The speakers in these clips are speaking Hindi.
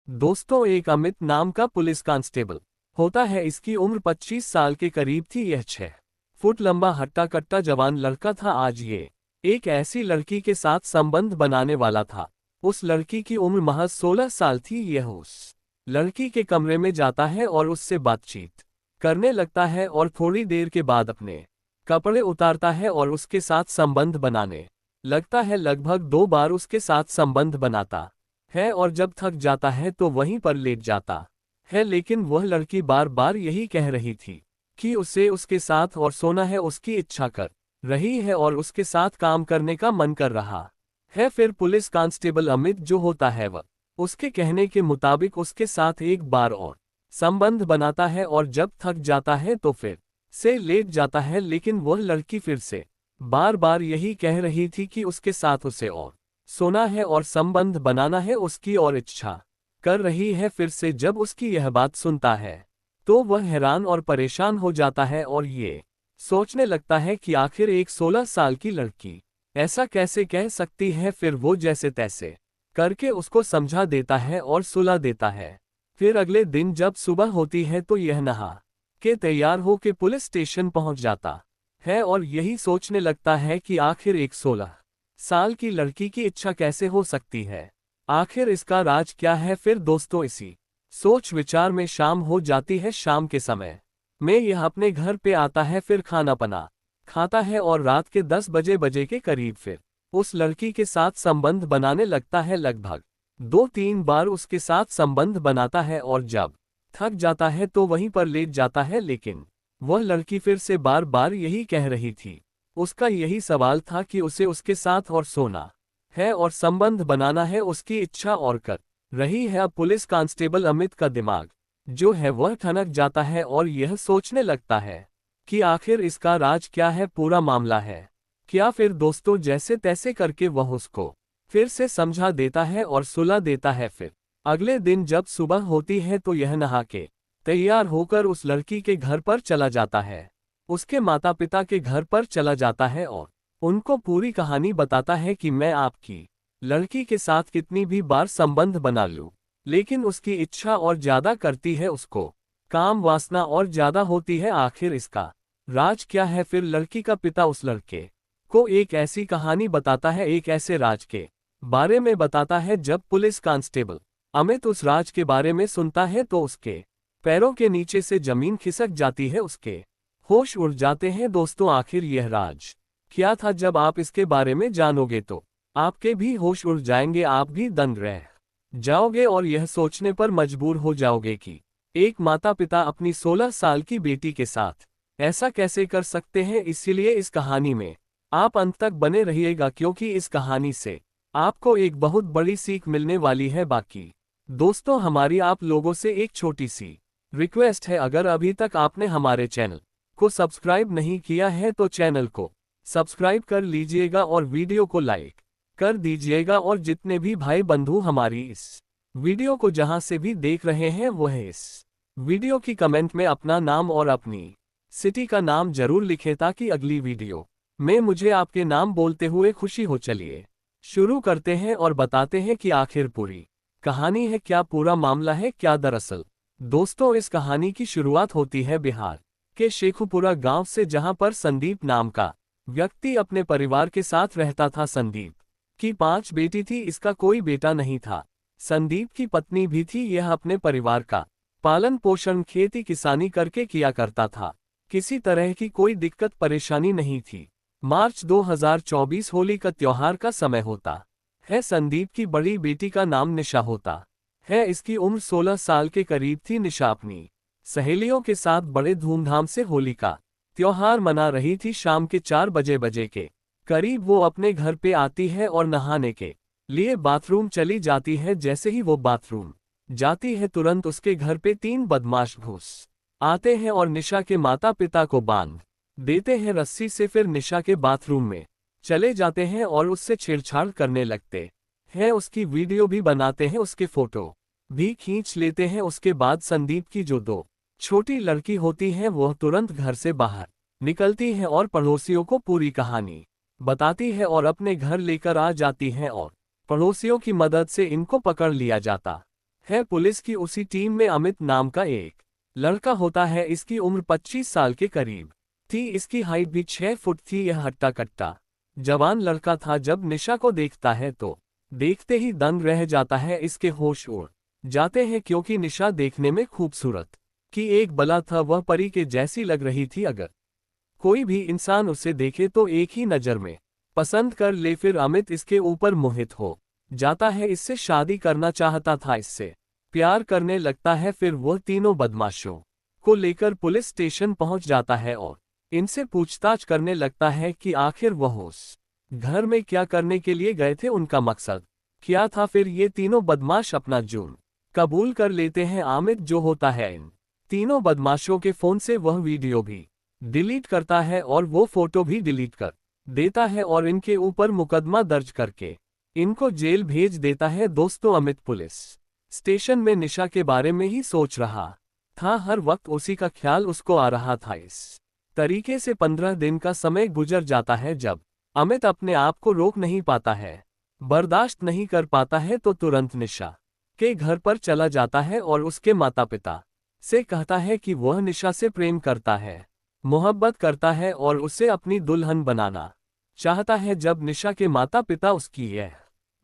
दोस्तों, एक अमित नाम का पुलिस कांस्टेबल होता है। इसकी उम्र 25 साल के करीब थी। यह 6 फुट लंबा हट्टा कट्टा जवान लड़का था। आज ये एक ऐसी लड़की के साथ संबंध बनाने वाला था। उस लड़की की उम्र महज 16 साल थी। यह उस लड़की के कमरे में जाता है और उससे बातचीत करने लगता है और थोड़ी देर के बाद अपने कपड़े उतारता है और उसके साथ संबंध बनाने लगता है। लगभग 2 बार उसके साथ संबंध बनाता है और जब थक जाता है तो वहीं पर लेट जाता है। लेकिन वह लड़की बार बार यही कह रही थी कि उसे उसके साथ और सोना है। उसकी इच्छा कर रही है और उसके साथ काम करने का मन कर रहा है। फिर पुलिस कांस्टेबल अमित जो होता है वह उसके कहने के मुताबिक उसके साथ एक बार और संबंध बनाता है और जब थक जाता है तो फिर से लेट जाता है। लेकिन वह लड़की फिर से बार बार यही कह रही थी कि उसके साथ उसे और सोना है और संबंध बनाना है। उसकी और इच्छा कर रही है। फिर से जब उसकी यह बात सुनता है तो वह हैरान और परेशान हो जाता है और ये सोचने लगता है कि आखिर एक 16 साल की लड़की ऐसा कैसे कह सकती है। फिर वो जैसे तैसे करके उसको समझा देता है और सुला देता है। फिर अगले दिन जब सुबह होती है तो यह नहा के तैयार हो के पुलिस स्टेशन पहुंच जाता है और यही सोचने लगता है कि आखिर एक 16 साल की लड़की की इच्छा कैसे हो सकती है। आखिर इसका राज क्या है। फिर दोस्तों, इसी सोच विचार में शाम हो जाती है। शाम के समय में यह अपने घर पे आता है। फिर खाना पना खाता है और रात के 10 बजे के करीब फिर उस लड़की के साथ संबंध बनाने लगता है। लगभग 2-3 बार उसके साथ संबंध बनाता है और जब थक जाता है तो वहीं पर लेट जाता है। लेकिन वह लड़की फिर से बार बार यही कह रही थी। उसका यही सवाल था कि उसे उसके साथ और सोना है और संबंध बनाना है। उसकी इच्छा और कर रही है। अब पुलिस कांस्टेबल अमित का दिमाग जो है वह ठनक जाता है और यह सोचने लगता है कि आखिर इसका राज क्या है, पूरा मामला है क्या। फिर दोस्तों, जैसे तैसे करके वह उसको फिर से समझा देता है और सुला देता है। फिर अगले दिन जब सुबह होती है तो यह नहा के तैयार होकर उस लड़की के घर पर चला जाता है। उसके माता पिता के घर पर चला जाता है और उनको पूरी कहानी बताता है कि मैं आपकी लड़की के साथ कितनी भी बार संबंध बना लूं, लेकिन उसकी इच्छा और ज्यादा करती है। उसको काम वासना और ज्यादा होती है। आखिर इसका राज क्या है। फिर लड़की का पिता उस लड़के को एक ऐसी कहानी बताता है, एक ऐसे राज के बारे में बताता है। जब पुलिस कांस्टेबल अमित उस राज के बारे में सुनता है तो उसके पैरों के नीचे से जमीन खिसक जाती है। उसके होश उड़ जाते हैं। दोस्तों, आखिर यह राज क्या था। जब आप इसके बारे में जानोगे तो आपके भी होश उड़ जाएंगे। आप भी दंग रह जाओगे और यह सोचने पर मजबूर हो जाओगे कि एक माता पिता अपनी 16 साल की बेटी के साथ ऐसा कैसे कर सकते हैं। इसीलिए इस कहानी में आप अंत तक बने रहिएगा, क्योंकि इस कहानी से आपको एक बहुत बड़ी सीख मिलने वाली है। बाकी दोस्तों, हमारी आप लोगों से एक छोटी सी रिक्वेस्ट है। अगर अभी तक आपने हमारे चैनल को सब्सक्राइब नहीं किया है तो चैनल को सब्सक्राइब कर लीजिएगा और वीडियो को लाइक कर दीजिएगा। और जितने भी भाई बंधु हमारी इस वीडियो को जहां से भी देख रहे हैं वह इस वीडियो की कमेंट में अपना नाम और अपनी सिटी का नाम जरूर लिखें, ताकि अगली वीडियो में मुझे आपके नाम बोलते हुए खुशी हो। चलिए शुरू करते हैं और बताते हैं कि आखिर पूरी कहानी है क्या, पूरा मामला है क्या। दरअसल दोस्तों, इस कहानी की शुरुआत होती है बिहार के शेखुपुरा गांव से, जहां पर संदीप नाम का व्यक्ति अपने परिवार के साथ रहता था। संदीप की 5 बेटी थी, इसका कोई बेटा नहीं था। संदीप की पत्नी भी थी। यह अपने परिवार का पालन पोषण खेती किसानी करके किया करता था। किसी तरह की कोई दिक्कत परेशानी नहीं थी। मार्च 2024 होली का त्योहार का समय होता है। संदीप की बड़ी बेटी का नाम निशा होता है। इसकी उम्र 16 साल के करीब थी। निशा अपनी सहेलियों के साथ बड़े धूमधाम से होली का त्योहार मना रही थी। शाम के 4 बजे के करीब वो अपने घर पे आती है और नहाने के लिए बाथरूम चली जाती है। जैसे ही वो बाथरूम जाती है तुरंत उसके घर पे 3 बदमाश घुस आते हैं और निशा के माता पिता को बांध देते हैं रस्सी से। फिर निशा के बाथरूम में चले जाते हैं और उससे छेड़छाड़ करने लगते हैं। उसकी वीडियो भी बनाते हैं, उसके फोटो भी खींच लेते हैं। उसके बाद संदीप की जो 2 छोटी लड़की होती हैं वह तुरंत घर से बाहर निकलती हैं और पड़ोसियों को पूरी कहानी बताती है और अपने घर लेकर आ जाती हैं और पड़ोसियों की मदद से इनको पकड़ लिया जाता है पुलिस की उसी टीम में अमित नाम का एक लड़का होता है। इसकी उम्र 25 साल के करीब थी। इसकी हाइट भी 6 फुट थी। यह हट्टा कट्टा जवान लड़का था। जब निशा को देखता है तो देखते ही दंग रह जाता है। इसके होश उड़ जाते हैं क्योंकि निशा देखने में खूबसूरत की एक बला था। वह परी के जैसी लग रही थी। अगर कोई भी इंसान उसे देखे तो एक ही नज़र में पसंद कर ले। फिर अमित इसके ऊपर मोहित हो जाता है। इससे शादी करना चाहता था। इससे प्यार करने लगता है। फिर वह तीनों बदमाशों को लेकर पुलिस स्टेशन पहुंच जाता है और इनसे पूछताछ करने लगता है कि आखिर वह उस घर में क्या करने के लिए गए थे, उनका मकसद क्या था। फिर ये तीनों बदमाश अपना जुर्म कबूल कर लेते हैं। अमित जो होता है इन तीनों बदमाशों के फोन से वह वीडियो भी डिलीट करता है और वो फोटो भी डिलीट कर देता है और इनके ऊपर मुकदमा दर्ज करके इनको जेल भेज देता है। दोस्तों, अमित पुलिस स्टेशन में निशा के बारे में ही सोच रहा था। हर वक्त उसी का ख्याल उसको आ रहा था। इस तरीके से 15 दिन का समय गुजर जाता है। जब अमित अपने आप को रोक नहीं पाता है, बर्दाश्त नहीं कर पाता है, तो तुरंत निशा के घर पर चला जाता है और उसके माता पिता से कहता है कि वह निशा से प्रेम करता है, मोहब्बत करता है और उसे अपनी दुल्हन बनाना चाहता है। जब निशा के माता पिता उसकी यह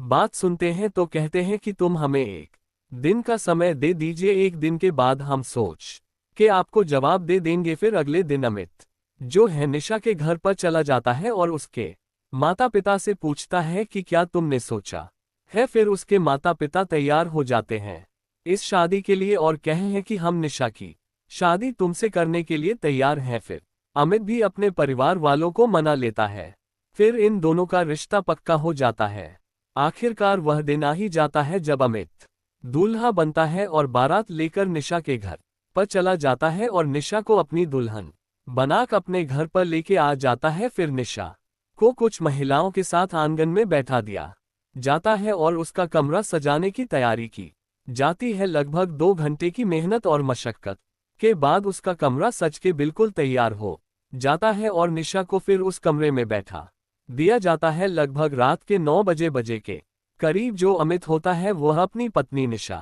बात सुनते हैं तो कहते हैं कि तुम हमें एक दिन का समय दे दीजिए। एक दिन के बाद हम सोच के आपको जवाब दे देंगे। फिर अगले दिन अमित जो है निशा के घर पर चला जाता है और उसके माता पिता से पूछता है कि क्या तुमने सोचा है। फिर उसके माता पिता तैयार हो जाते हैं इस शादी के लिए और कहे हैं कि हम निशा की शादी तुमसे करने के लिए तैयार हैं। फिर अमित भी अपने परिवार वालों को मना लेता है। फिर इन दोनों का रिश्ता पक्का हो जाता है। आखिरकार वह दिन आ ही जाता है जब अमित दूल्हा बनता है और बारात लेकर निशा के घर पर चला जाता है और निशा को अपनी दुल्हन बनाकर अपने घर पर लेके आ जाता है। फिर निशा को कुछ महिलाओं के साथ आंगन में बैठा दिया जाता है और उसका कमरा सजाने की तैयारी की जाती है। लगभग 2 घंटे की मेहनत और मशक्कत के बाद उसका कमरा सज के बिल्कुल तैयार हो जाता है और निशा को फिर उस कमरे में बैठा दिया जाता है। लगभग रात के 9 बजे के करीब जो अमित होता है वह अपनी पत्नी निशा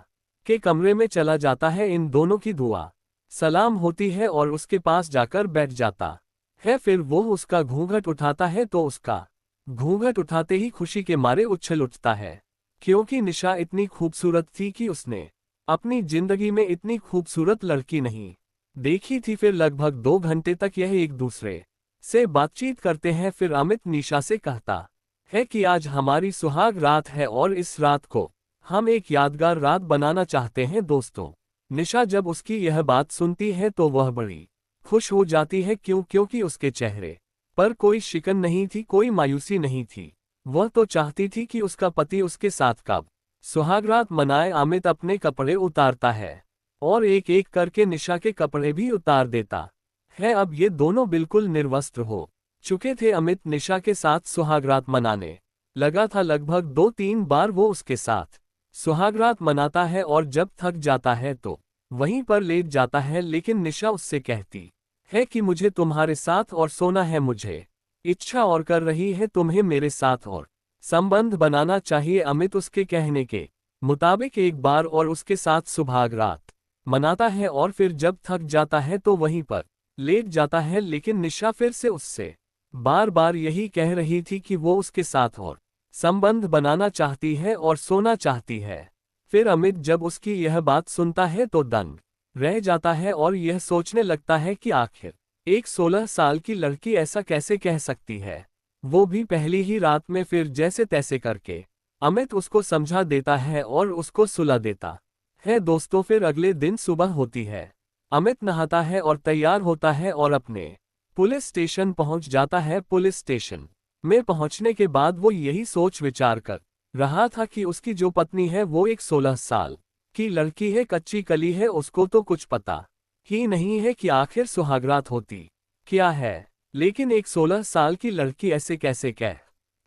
के कमरे में चला जाता है। इन दोनों की दुआ सलाम होती है और उसके पास जाकर बैठ जाता है। फिर वो उसका घूंघट उठाता है तो उसका घूंघट उठाते ही खुशी के मारे उछल उठता है, क्योंकि निशा इतनी खूबसूरत थी कि उसने अपनी जिंदगी में इतनी खूबसूरत लड़की नहीं देखी थी। फिर लगभग 2 घंटे तक यह एक दूसरे से बातचीत करते हैं। फिर अमित निशा से कहता है कि आज हमारी सुहाग रात है और इस रात को हम एक यादगार रात बनाना चाहते हैं। दोस्तों, निशा जब उसकी यह बात सुनती है तो वह बड़ी खुश हो जाती है। क्योंकि उसके चेहरे पर कोई शिकन नहीं थी, कोई मायूसी नहीं थी। वह तो चाहती थी कि उसका पति उसके साथ कब सुहागरात मनाए। अमित अपने कपड़े उतारता है और एक एक करके निशा के कपड़े भी उतार देता है। अब ये दोनों बिल्कुल निर्वस्त्र हो चुके थे। अमित निशा के साथ सुहागरात मनाने लगा था। लगभग 2-3 बार वो उसके साथ सुहागरात मनाता है और जब थक जाता है तो वहीं पर लेट जाता है। लेकिन निशा उससे कहती है कि मुझे तुम्हारे साथ और सोना है, मुझे इच्छा और कर रही है तुम्हें मेरे साथ और संबंध बनाना चाहिए। अमित उसके कहने के मुताबिक एक बार और उसके साथ सुहागरात मनाता है और फिर जब थक जाता है तो वहीं पर लेट जाता है। लेकिन निशा फिर से उससे बार बार यही कह रही थी कि वो उसके साथ और संबंध बनाना चाहती है और सोना चाहती है। फिर अमित जब उसकी यह बात सुनता है तो दंग रह जाता है और यह सोचने लगता है कि आखिर एक 16 साल की लड़की ऐसा कैसे कह सकती है, वो भी पहली ही रात में। फिर जैसे तैसे करके अमित उसको समझा देता है और उसको सुला देता है। दोस्तों, फिर अगले दिन सुबह होती है। अमित नहाता है और तैयार होता है और अपने पुलिस स्टेशन पहुंच जाता है। पुलिस स्टेशन में पहुंचने के बाद वो यही सोच विचार कर रहा था कि उसकी जो पत्नी है वो एक 16 साल की लड़की है, कच्ची कली है। उसको तो कुछ पता ही नहीं है कि आखिर सुहागरात होती क्या है। लेकिन एक 16 साल की लड़की ऐसे कैसे कह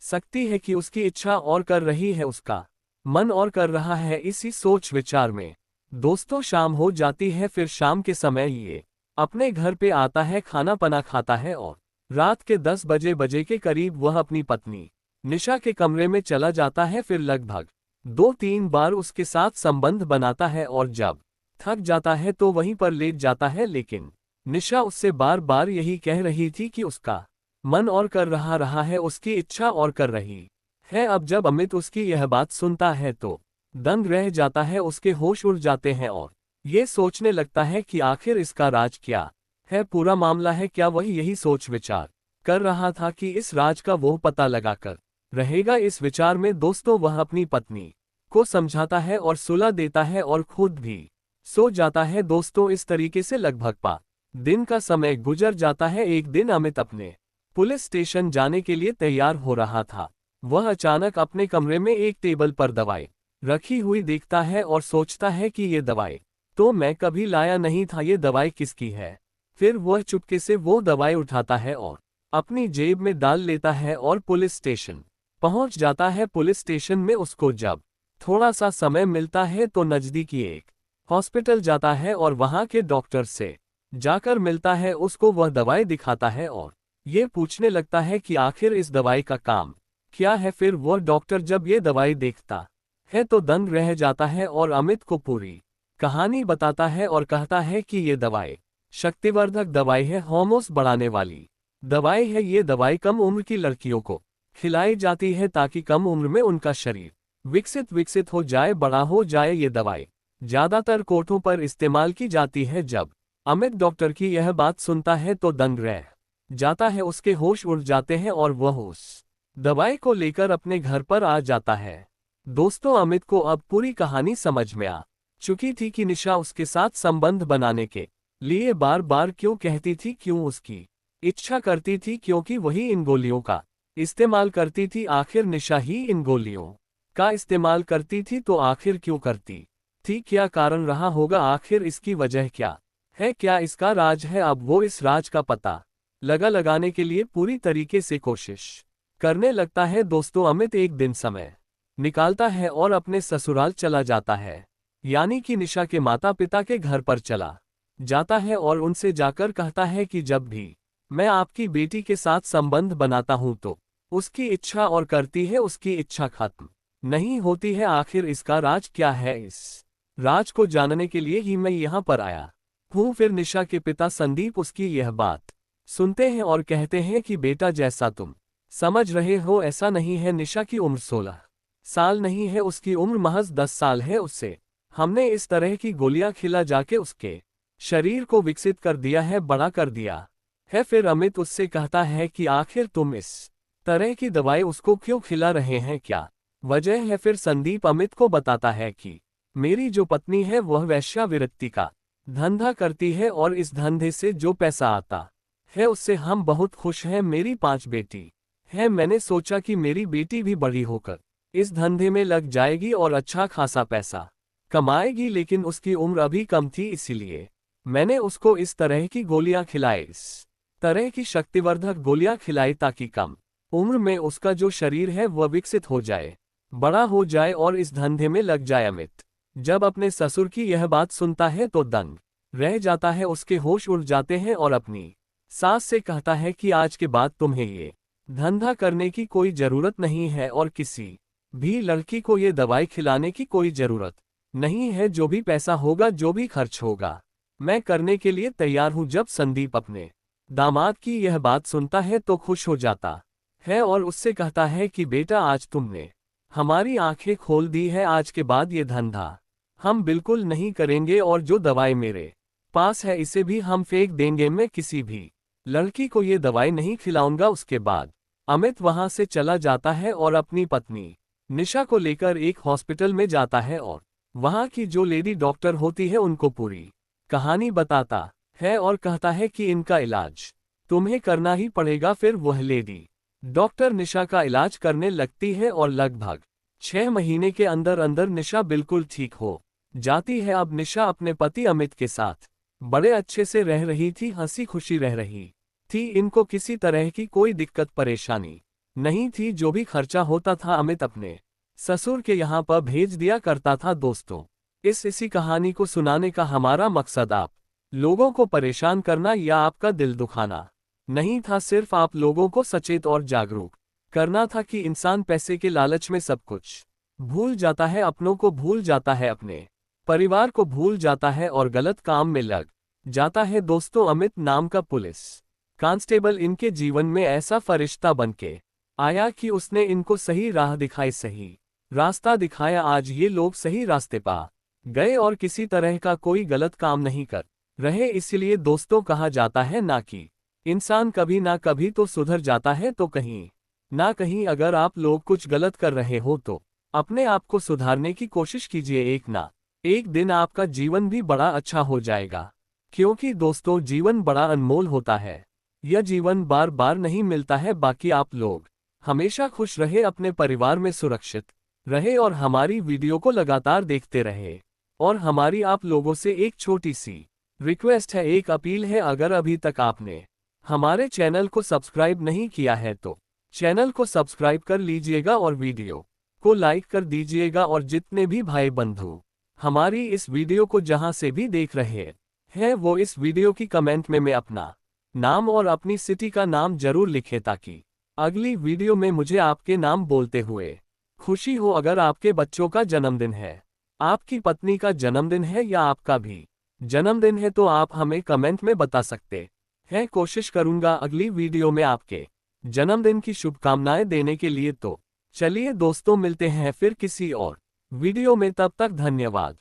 सकती है कि उसकी इच्छा और कर रही है, उसका मन और कर रहा है। इसी सोच विचार में दोस्तों शाम हो जाती है। फिर शाम के समय ये अपने घर पे आता है, खाना पना खाता है और रात के 10 बजे के करीब वह अपनी पत्नी निशा के कमरे में चला जाता है। फिर लगभग 2-3 बार उसके साथ संबंध बनाता है और जब थक जाता है तो वहीं पर लेट जाता है, लेकिन निशा उससे बार बार यही कह रही थी कि उसका मन और कर रहा है, उसकी इच्छा और कर रही है। अब जब अमित उसकी यह बात सुनता है तो दंग रह जाता है, उसके होश उड़ जाते हैं और ये सोचने लगता है कि आखिर इसका राज क्या है, पूरा मामला है क्या। वही यही सोच विचार कर रहा था कि इस राज का वो पता लगाकर रहेगा। इस विचार में दोस्तों वह अपनी पत्नी को समझाता है और सुला देता है और खुद भी सो जाता है। दोस्तों इस तरीके से लगभग दिन का समय गुजर जाता है। एक दिन अमित अपने पुलिस स्टेशन जाने के लिए तैयार हो रहा था। वह अचानक अपने कमरे में एक टेबल पर दवाई रखी हुई देखता है और सोचता है कि ये दवाई तो मैं कभी लाया नहीं था, ये दवाई किसकी है। फिर वह चुपके से वो दवाई उठाता है और अपनी जेब में डाल लेता है और पुलिस स्टेशन पहुंच जाता है। पुलिस स्टेशन में उसको जब थोड़ा सा समय मिलता है तो नजदीकी एक हॉस्पिटल जाता है और वहां के डॉक्टर से जाकर मिलता है। उसको वह दवाई दिखाता है और ये पूछने लगता है कि आखिर इस दवाई का काम क्या है। फिर वह डॉक्टर जब ये दवाई देखता है तो दंग रह जाता है और अमित को पूरी कहानी बताता है और कहता है कि ये दवाई शक्तिवर्धक दवाई है, हार्मोन्स बढ़ाने वाली दवाई है। ये दवाई कम उम्र की लड़कियों को खिलाई जाती है ताकि कम उम्र में उनका शरीर विकसित हो जाए, बड़ा हो जाए। ये दवाई ज्यादातर कोर्टों पर इस्तेमाल की जाती है। जब अमित डॉक्टर की यह बात सुनता है तो दंग रह जाता है, उसके होश उड़ जाते हैं और वह उस दवाई को लेकर अपने घर पर आ जाता है। दोस्तों अमित को अब पूरी कहानी समझ में आ चुकी थी कि निशा उसके साथ संबंध बनाने के लिए बार बार क्यों कहती थी, क्यों उसकी इच्छा करती थी, क्योंकि वही इन गोलियों का इस्तेमाल करती थी। आखिर निशा ही इन गोलियों का इस्तेमाल करती थी तो आखिर क्यों करती थी, क्या कारण रहा होगा, आखिर इसकी वजह क्या है, क्या इसका राज है। अब वो इस राज का पता लगाने के लिए पूरी तरीके से कोशिश करने लगता है। दोस्तों अमित एक दिन समय निकालता है और अपने ससुराल चला जाता है, यानी कि निशा के माता पिता के घर पर चला जाता है और उनसे जाकर कहता है कि जब भी मैं आपकी बेटी के साथ संबंध बनाता हूं तो उसकी इच्छा और करती है, उसकी इच्छा खत्म नहीं होती है। आखिर इसका राज क्या है, इस राज को जानने के लिए ही मैं यहाँ पर आया हूँ। फिर निशा के पिता संदीप उसकी यह बात सुनते हैं और कहते हैं कि बेटा जैसा तुम समझ रहे हो ऐसा नहीं है। निशा की उम्र 16 साल नहीं है, उसकी उम्र महज 10 साल है। उससे हमने इस तरह की गोलियां खिला जाके उसके शरीर को विकसित कर दिया है, बड़ा कर दिया है। फिर अमित उससे कहता है कि आखिर तुम इस तरह की दवाई उसको क्यों खिला रहे हैं, क्या वजह है। फिर संदीप अमित को बताता है कि मेरी जो पत्नी है वह वेश्यावृत्ति का धंधा करती है और इस धंधे से जो पैसा आता है उससे हम बहुत खुश हैं। मेरी 5 बेटी है, मैंने सोचा कि मेरी बेटी भी बड़ी होकर इस धंधे में लग जाएगी और अच्छा खासा पैसा कमाएगी, लेकिन उसकी उम्र अभी कम थी, इसीलिए मैंने उसको इस तरह की गोलियां खिलाई, इस तरह की शक्तिवर्धक गोलियां खिलाई ताकि कम उम्र में उसका जो शरीर है वह विकसित हो जाए, बड़ा हो जाए और इस धंधे में लग जाए। अमित जब अपने ससुर की यह बात सुनता है तो दंग रह जाता है, उसके होश उड़ जाते हैं और अपनी सास से कहता है कि आज के बाद तुम्हें ये धंधा करने की कोई जरूरत नहीं है और किसी भी लड़की को ये दवाई खिलाने की कोई जरूरत नहीं है। जो भी पैसा होगा, जो भी खर्च होगा, मैं करने के लिए तैयार हूं। जब संदीप अपने दामाद की यह बात सुनता है तो खुश हो जाता है और उससे कहता है कि बेटा आज तुमने हमारी आंखें खोल दी है, आज के बाद ये धंधा हम बिल्कुल नहीं करेंगे और जो दवाई मेरे पास है इसे भी हम फेंक देंगे। मैं किसी भी लड़की को ये दवाई नहीं खिलाऊंगा। उसके बाद अमित वहां से चला जाता है और अपनी पत्नी निशा को लेकर एक हॉस्पिटल में जाता है और वहां की जो लेडी डॉक्टर होती है उनको पूरी कहानी बताता है और कहता है कि इनका इलाज तुम्हें करना ही पड़ेगा। फिर वह लेडी डॉक्टर निशा का इलाज करने लगती है और लगभग 6 महीने के अंदर अंदर निशा बिल्कुल ठीक हो जाती है। अब निशा अपने पति अमित के साथ बड़े अच्छे से रह रही थी, हंसी खुशी रह रही थी। इनको किसी तरह की कोई दिक्कत परेशानी नहीं थी। जो भी खर्चा होता था अमित अपने ससुर के यहाँ पर भेज दिया करता था। दोस्तों इसी कहानी को सुनाने का हमारा मकसद आप लोगों को परेशान करना या आपका दिल दुखाना नहीं था, सिर्फ आप लोगों को सचेत और जागरूक करना था कि इंसान पैसे के लालच में सब कुछ भूल जाता है, अपनों को भूल जाता है, अपने परिवार को भूल जाता है और गलत काम में लग जाता है। दोस्तों, अमित नाम का पुलिस कांस्टेबल इनके जीवन में ऐसा फरिश्ता बनके आया कि उसने इनको सही राह दिखाई, सही रास्ता दिखाया। आज ये लोग सही रास्ते पा गए और किसी तरह का कोई गलत काम नहीं कर रहे। इसलिए दोस्तों, कहा जाता है ना कि इंसान कभी ना कभी तो सुधर जाता है, तो कहीं ना कहीं अगर आप लोग कुछ गलत कर रहे हो तो अपने आप को सुधारने की कोशिश कीजिए। एक ना एक दिन आपका जीवन भी बड़ा अच्छा हो जाएगा, क्योंकि दोस्तों, जीवन बड़ा अनमोल होता है। यह जीवन बार बार नहीं मिलता है। बाकी आप लोग हमेशा खुश रहे, अपने परिवार में सुरक्षित रहे और हमारी वीडियो को लगातार देखते रहे। और हमारी आप लोगों से एक छोटी सी रिक्वेस्ट है, एक अपील है, अगर अभी तक आपने हमारे चैनल को सब्सक्राइब नहीं किया है तो चैनल को सब्सक्राइब कर लीजिएगा और वीडियो को लाइक कर दीजिएगा। और जितने भी भाई बंधु हमारी इस वीडियो को जहां से भी देख रहे हैं, वो इस वीडियो की कमेंट में अपना नाम और अपनी सिटी का नाम जरूर लिखें, ताकि अगली वीडियो में मुझे आपके नाम बोलते हुए खुशी हो। अगर आपके बच्चों का जन्मदिन है, आपकी पत्नी का जन्मदिन है या आपका भी जन्मदिन है, तो आप हमें कमेंट में बता सकते हैं। कोशिश करूंगा अगली वीडियो में आपके जन्मदिन की शुभकामनाएं देने के लिए। तो चलिए दोस्तों, मिलते हैं फिर किसी और वीडियो में, तब तक धन्यवाद।